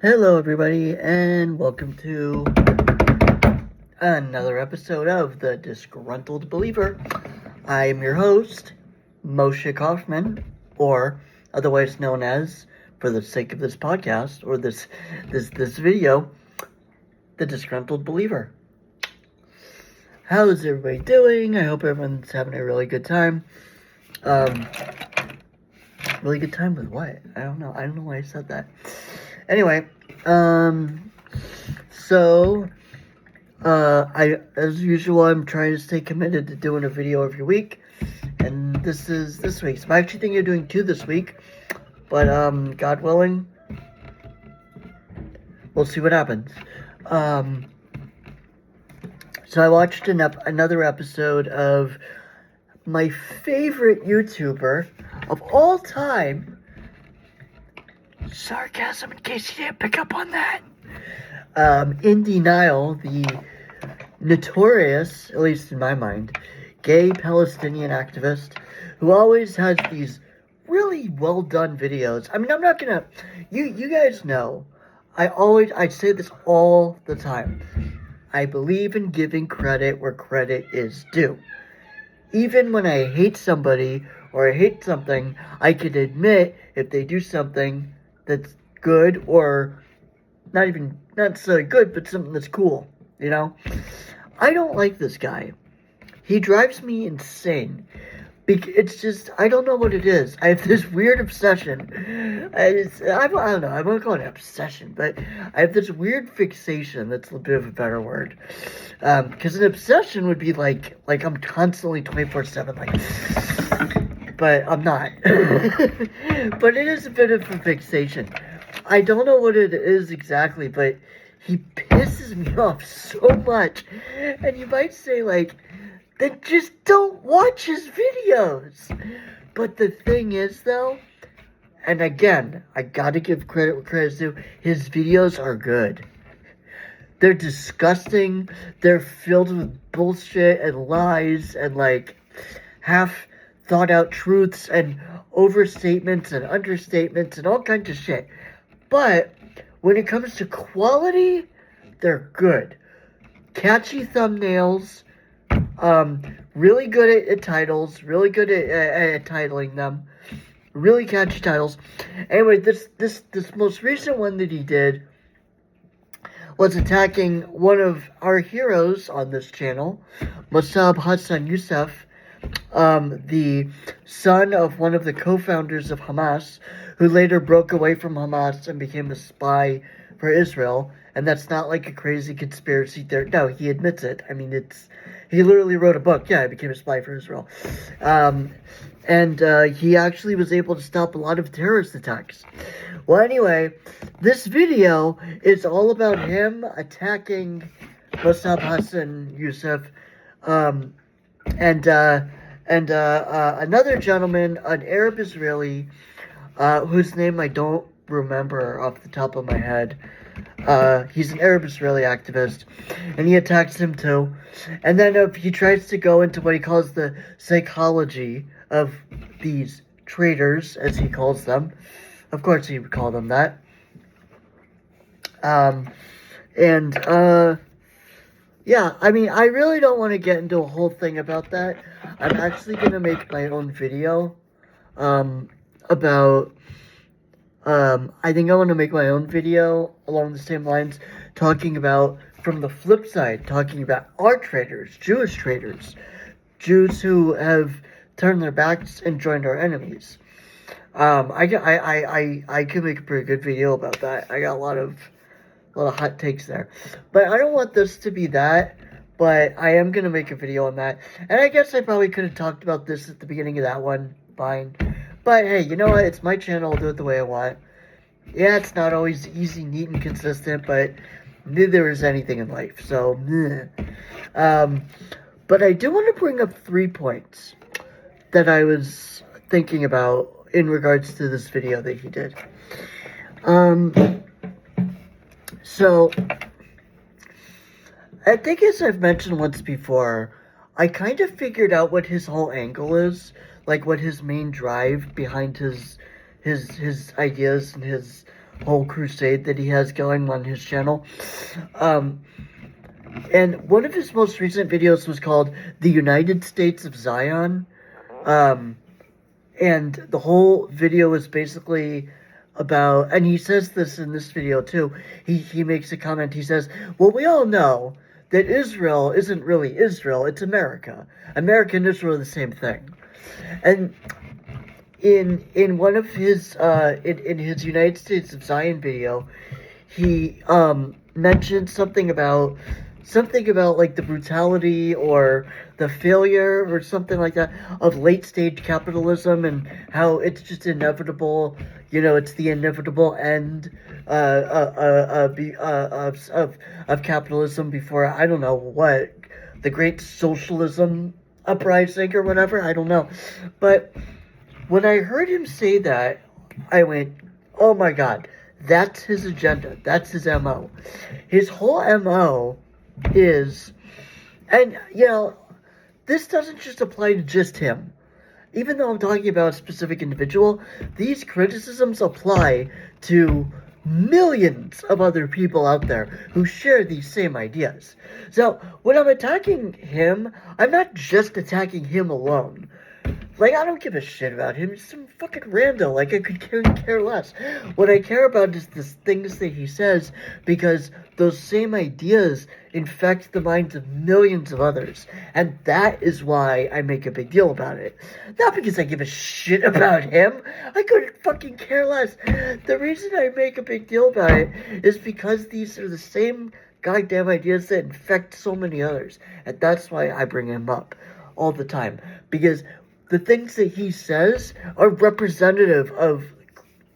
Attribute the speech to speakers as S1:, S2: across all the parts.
S1: Hello, everybody, and welcome to another episode of The Disgruntled Believer. I am your host, Moshe Kaufman, or otherwise known as, for the sake of this podcast, or this video, The Disgruntled Believer. How is everybody doing? I hope everyone's having a really good time. Really good time with what? I don't know why I said that. Anyway, as usual, I'm trying to stay committed to doing a video every week, and this is this week's. I'm actually thinking of doing 2 this week, but, God willing, we'll see what happens. So I watched another episode of my favorite YouTuber of all time. Sarcasm, in case you didn't pick up on that. In Denial, the notorious, at least in my mind, gay Palestinian activist who always has these really well done videos. I mean, I'm not gonna, you guys know, I say this all the time. I believe in giving credit where credit is due. Even when I hate somebody or I hate something, I can admit if they do something that's good, or not necessarily good, but something that's cool, you know? I don't like this guy. He drives me insane. It's just, I don't know what it is. I have this weird obsession. I don't know, I won't call it an obsession, but I have this weird fixation, that's a bit of a better word. Because an obsession would be like I'm constantly 24/7, like, but I'm not. But it is a bit of a fixation. I don't know what it is exactly, but he pisses me off so much. And you might say, like, then just don't watch his videos. But the thing is, though, and again, I gotta give credit where credit's due, his videos are good. They're disgusting. They're filled with bullshit and lies and, like, half thought out truths and overstatements and understatements and all kinds of shit. But when it comes to quality, they're good. Catchy thumbnails, really good at titles, really good at titling them, really catchy titles. Anyway, this most recent one that he did was attacking one of our heroes on this channel, Mossab Hassan Youssef, the son of one of the co-founders of Hamas, who later broke away from Hamas and became a spy for Israel. And that's not like a crazy conspiracy theory. No, he admits it. I mean, he literally wrote a book. Yeah, I became a spy for Israel. And he actually was able to stop a lot of terrorist attacks. Well, anyway, this video is all about him attacking Mossab Hassan Youssef, and another gentleman, an Arab Israeli, whose name I don't remember off the top of my head. He's an Arab Israeli activist, and he attacks him too. And then he tries to go into what he calls the psychology of these traitors, as he calls them. Of course he would call them that. Yeah, I mean, I really don't want to get into a whole thing about that. I'm actually going to make my own video, about, I think I want to make my own video along the same lines, talking about, from the flip side, talking about our traitors, Jewish traitors, Jews who have turned their backs and joined our enemies. I could make a pretty good video about that. I got a lot of hot takes there. But I don't want this to be that, but I am going to make a video on that. And I guess I probably could have talked about this at the beginning of that one. Fine. But hey, you know what? It's my channel. I'll do it the way I want. Yeah, it's not always easy, neat, and consistent, but neither is anything in life. So, but I do want to bring up 3 points that I was thinking about in regards to this video that he did. So, I think, as I've mentioned once before, I kind of figured out what his whole angle is, like what his main drive behind his ideas and his whole crusade that he has going on his channel. And one of his most recent videos was called The United States of Zion. And the whole video is basically about, and he says this in this video too, he makes a comment, he says, well, we all know that Israel isn't really Israel, it's America. America and Israel are the same thing. And in one of his in his United States of Zion video, he mentioned something about like the brutality or the failure or something like that of late stage capitalism, and how it's just inevitable. You know, it's the inevitable end of capitalism before, I don't know what, the great socialism uprising or whatever. I don't know, but when I heard him say that, I went, oh my God, that's his agenda. That's his MO. His whole MO is, and you know, this doesn't just apply to just him. Even though I'm talking about a specific individual, these criticisms apply to millions of other people out there who share these same ideas. So when I'm attacking him, I'm not just attacking him alone. Like, I don't give a shit about him. He's some fucking rando. Like, I could care less. What I care about is the things that he says, because those same ideas infect the minds of millions of others. And that is why I make a big deal about it. Not because I give a shit about him. I couldn't fucking care less. The reason I make a big deal about it is because these are the same goddamn ideas that infect so many others. And that's why I bring him up all the time. Because the things that he says are representative of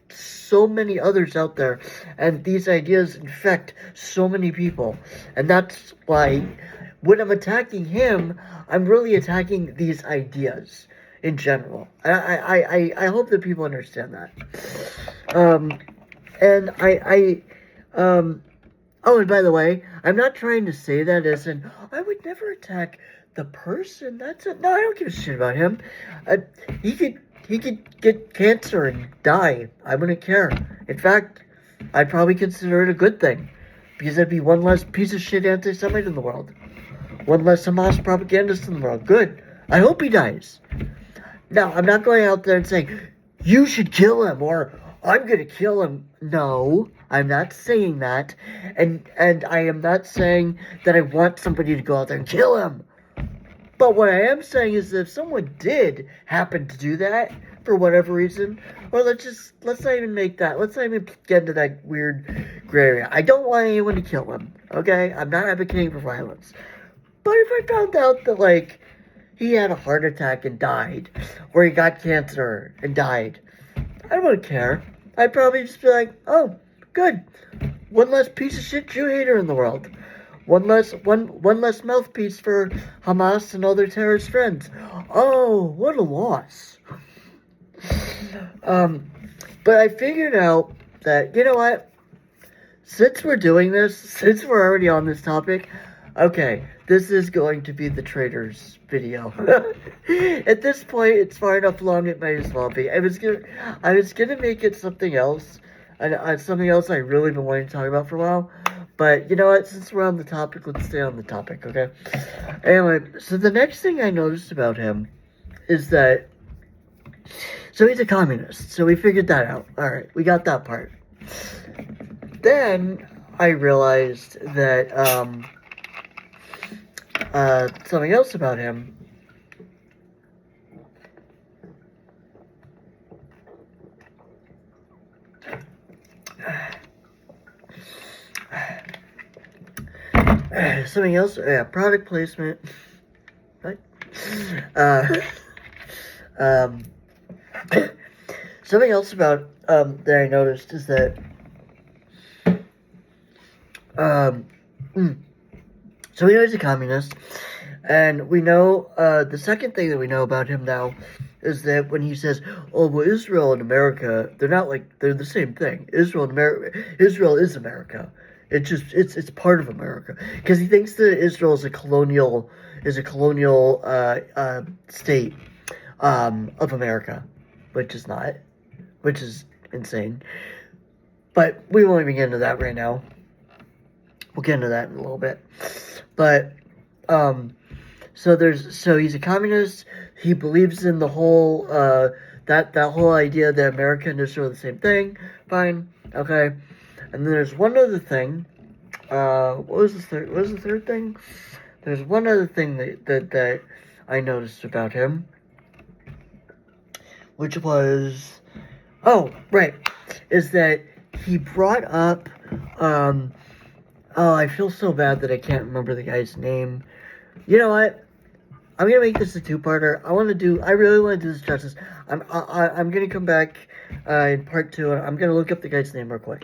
S1: so many others out there, and these ideas infect so many people. And that's why when I'm attacking him, I'm really attacking these ideas in general. I hope that people understand that. Oh, and by the way, I'm not trying to say that as in, I would never attack the person. That's it. No, I don't give a shit about him. He could get cancer and die. I wouldn't care. In fact, I'd probably consider it a good thing, because there'd be one less piece of shit anti-Semite in the world, one less Hamas propagandist in the world. Good. I hope he dies. Now, I'm not going out there and saying you should kill him or I'm gonna kill him. No, I'm not saying that, and I am not saying that I want somebody to go out there and kill him. But what I am saying is that if someone did happen to do that, for whatever reason, or let's not even make that, let's not even get into that weird gray area. I don't want anyone to kill him, okay? I'm not advocating for violence. But if I found out that, like, he had a heart attack and died, or he got cancer and died, I wouldn't care. I'd probably just be like, oh, good. One less piece of shit Jew hater in the world. One less mouthpiece for Hamas and all their terrorist friends. Oh, what a loss. But I figured out that, you know what? Since we're doing this, since we're already on this topic, okay, this is going to be the traitors video. At this point, it's far enough along, it might as well be. I was gonna make it something else, and something else I really been wanting to talk about for a while. But you know what? Since we're on the topic, let's stay on the topic, okay? Anyway, so the next thing I noticed about him is that, so he's a communist. So we figured that out. All right, we got that part. Then I realized that something else about him. Something else, yeah, product placement. Right? Something else about that I noticed is that so we know he's a communist, and we know the second thing that we know about him now is that when he says, "Oh, well, Israel and America, they're the same thing. Israel is America. It's part of America," because he thinks that Israel is a colonial state of America, which is not, which is insane. But we won't even get into that right now. We'll get into that in a little bit. But, so he's a communist. He believes in the whole, that whole idea that America and Israel are the same thing. Fine. Okay. And then there's one other thing. What was the third thing? There's one other thing that I noticed about him. Which was, oh, right, is that he brought up, oh, I feel so bad that I can't remember the guy's name. You know what? I'm gonna make this a two-parter. I really want to do this justice. I'm gonna come back in part 2, and I'm gonna look up the guy's name real quick.